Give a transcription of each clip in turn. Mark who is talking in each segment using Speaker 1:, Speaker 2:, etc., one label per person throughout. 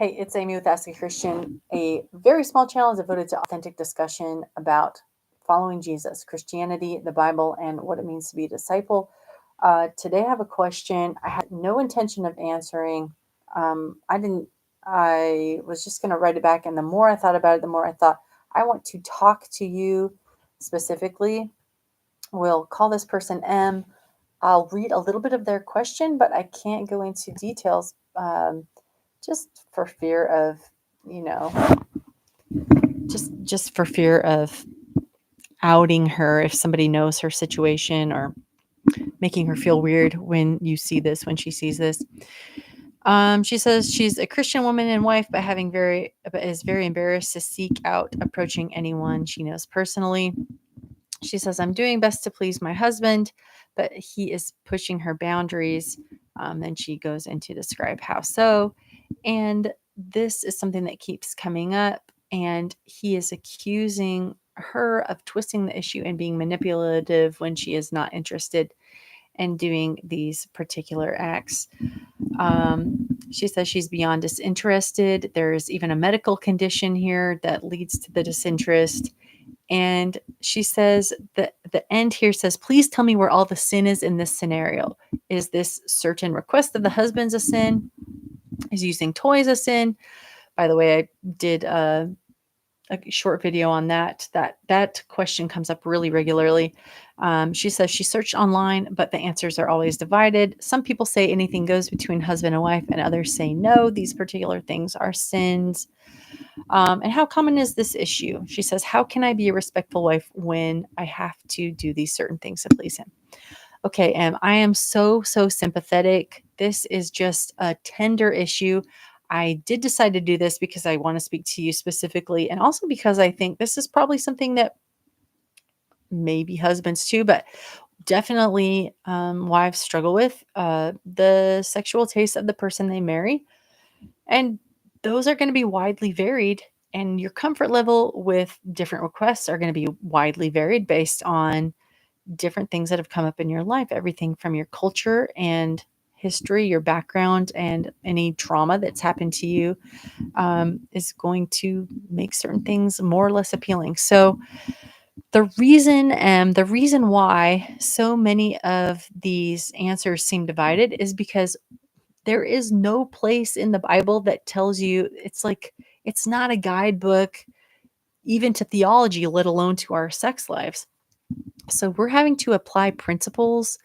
Speaker 1: Hey, it's Amy with Ask a Christian, a very small channel devoted to authentic discussion about following Jesus, Christianity, the Bible, and what it means to be a disciple. Today I have a question I had no intention of answering. I didn't, I was just going to write it back. And the more I thought about it, the more I thought, I want to talk to you specifically. We'll call this person M. I'll read a little bit of their question, but I can't go into details. Just for fear of, you know, just for fear of outing her if somebody knows her situation or making her feel weird when she sees this. She says she's a Christian woman and wife, but is very embarrassed to seek out approaching anyone she knows personally. She says, I'm doing best to please my husband, but he is pushing her boundaries. Then she goes into describe how so. And this is something that keeps coming up. And he is accusing her of twisting the issue and being manipulative when she is not interested in doing these particular acts. She says she's beyond disinterested. There's even a medical condition here that leads to the disinterest. And she says that the end here says, please tell me where all the sin is in this scenario. Is this certain request of the husband's a sin? Is using toys a sin? By the way, I did a short video on that. That question comes up really regularly. She says she searched online, but the answers are always divided. Some people say anything goes between husband and wife, and others say no, these particular things are sins. And how common is this issue? She says, how can I be a respectful wife when I have to do these certain things to please him? Okay, I am so sympathetic. This is just a tender issue. I did decide to do this because I want to speak to you specifically, and also because I think this is probably something that maybe husbands too, but definitely wives struggle with the sexual taste of the person they marry. And those are going to be widely varied, and your comfort level with different requests are going to be widely varied based on different things that have come up in your life, everything from your culture and history, your background, and any trauma that's happened to you is going to make certain things more or less appealing. So the reason why so many of these answers seem divided is because there is no place in the Bible that tells you, it's not a guidebook even to theology, let alone to our sex lives. So we're having to apply principles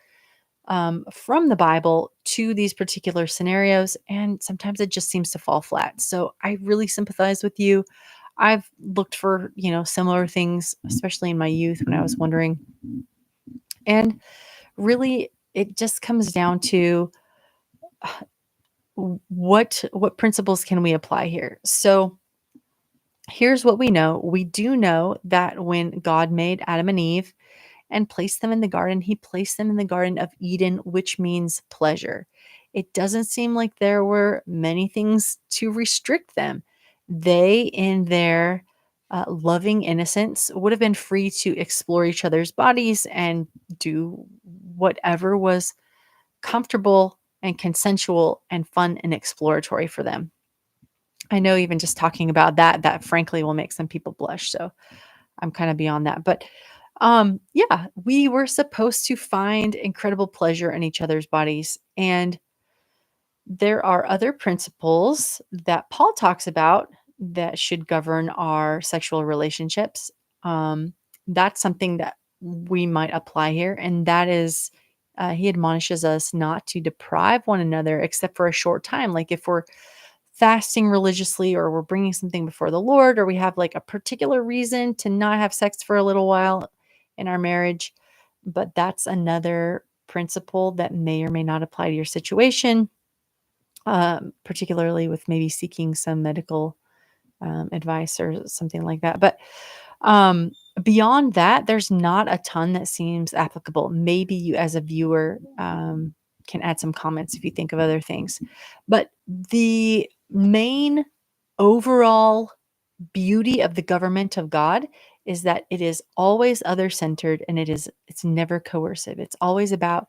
Speaker 1: from the Bible to these particular scenarios, and sometimes it just seems to fall flat. So I really sympathize with you. I've looked for, similar things, especially in my youth when I was wondering. And really, it just comes down to what principles can we apply here. So here's what we know. We do know that when God made Adam and Eve and placed them in the garden, he placed them in the Garden of Eden, which means pleasure. It doesn't seem like there were many things to restrict them. They, in their loving innocence, would have been free to explore each other's bodies and do whatever was comfortable and consensual and fun and exploratory for them. I know even just talking about that frankly will make some people blush. So I'm kind of beyond that. But yeah, we were supposed to find incredible pleasure in each other's bodies. And there are other principles that Paul talks about that should govern our sexual relationships. That's something that we might apply here. And that is, he admonishes us not to deprive one another except for a short time. Like if we're fasting religiously or we're bringing something before the Lord, or we have like a particular reason to not have sex for a little while in our marriage. But that's another principle that may or may not apply to your situation, particularly with maybe seeking some medical advice or something like that. But beyond that, there's not a ton that seems applicable. Maybe you, as a viewer, can add some comments if you think of other things. But the main overall beauty of the government of God is that it is always other-centered, and it's never coercive. It's always about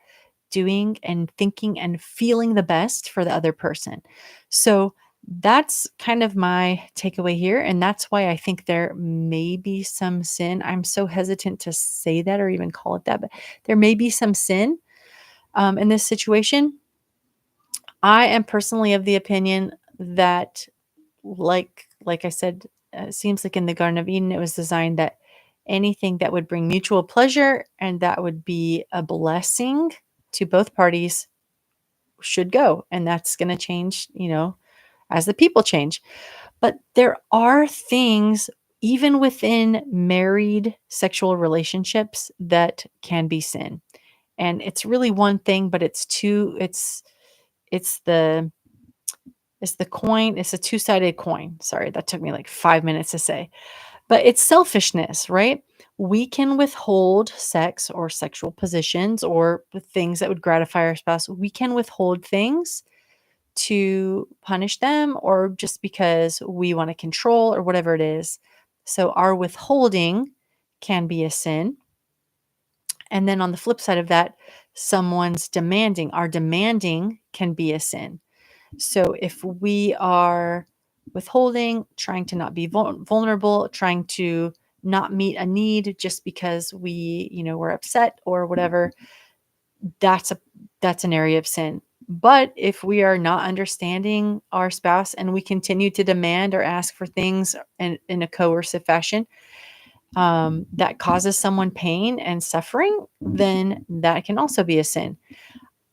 Speaker 1: doing and thinking and feeling the best for the other person. So That's kind of my takeaway here, and that's why I think there may be some sin. I'm so hesitant to say that or even call it that, but there may be some sin, in this situation. I am personally of the opinion that, like I said, it seems like in the Garden of Eden, it was designed that anything that would bring mutual pleasure and that would be a blessing to both parties should go, and that's gonna change, as the people change. But there are things, even within married sexual relationships, that can be sin. And it's really one thing, but it's two, it's the it's the coin, it's a two-sided coin. Sorry, that took me like 5 minutes to say. But it's selfishness, right? We can withhold sex or sexual positions or the things that would gratify our spouse. We can withhold things to punish them or just because we want to control or whatever it is. So our withholding can be a sin. And then on the flip side of that, someone's demanding, our demanding can be a sin. So if we are withholding, trying to not be vulnerable, trying to not meet a need just because we're upset or whatever, that's a that's an area of sin. But if we are not understanding our spouse and we continue to demand or ask for things in a coercive fashion, that causes someone pain and suffering, then that can also be a sin.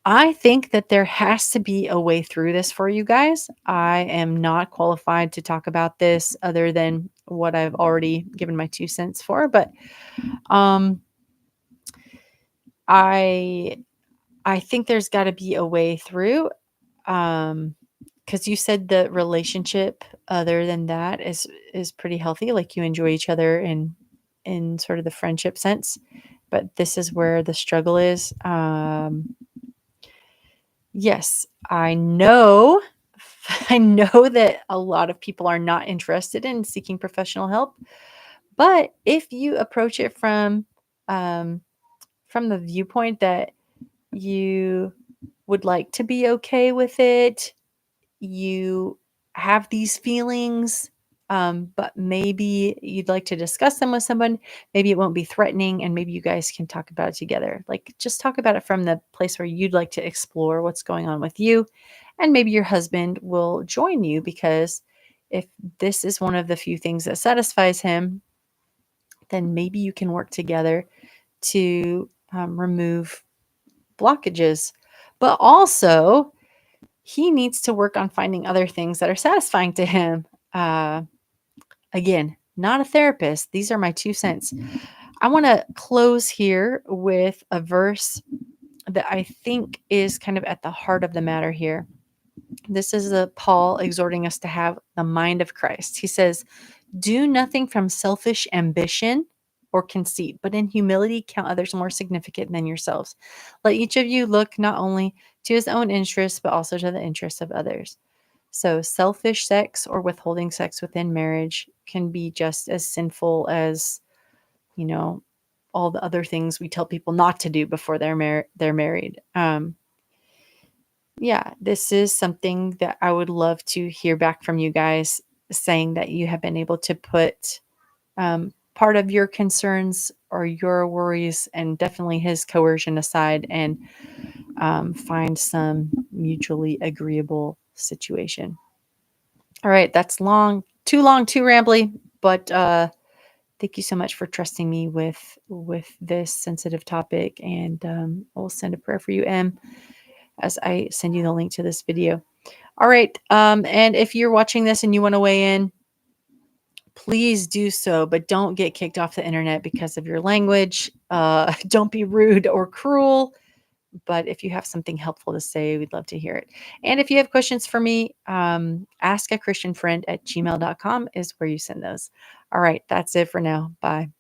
Speaker 1: I think that there has to be a way through this for you guys. I am not qualified to talk about this other than what I've already given my 2 cents for, but um, I I think there's got to be a way through. Because you said the relationship other than that is pretty healthy, like you enjoy each other in sort of the friendship sense, but this is where the struggle is. Yes, I know. I know that a lot of people are not interested in seeking professional help, but if you approach it um, from the viewpoint that you would like to be okay with it, you have these feelings, but maybe you'd like to discuss them with someone. Maybe it won't be threatening, and maybe you guys can talk about it together. Like, just talk about it from the place where you'd like to explore what's going on with you. And maybe your husband will join you because if this is one of the few things that satisfies him, then maybe you can work together to remove blockages. But also, he needs to work on finding other things that are satisfying to him. Uh, Again, not a therapist. These are my 2 cents. I want to close here with a verse that I think is kind of at the heart of the matter here. This is Paul exhorting us to have the mind of Christ. He says, "Do nothing from selfish ambition or conceit, but in humility count others more significant than yourselves. Let each of you look not only to his own interests, but also to the interests of others." So, selfish sex or withholding sex within marriage can be just as sinful as, you know, all the other things we tell people not to do before they're married. Yeah, this is something that I would love to hear back from you guys, saying that you have been able to put part of your concerns or your worries and definitely his coercion aside and find some mutually agreeable situation. All right, that's long, too rambly, but thank you so much for trusting me with this sensitive topic, and I'll send a prayer for you, Em, as I send you the link to this video. All right, and if you're watching this and you want to weigh in, please do so, but don't get kicked off the internet because of your language. Don't be rude or cruel. But if you have something helpful to say, we'd love to hear it. And if you have questions for me, askachristianfriend@gmail.com is where you send those. All right, that's it for now. Bye.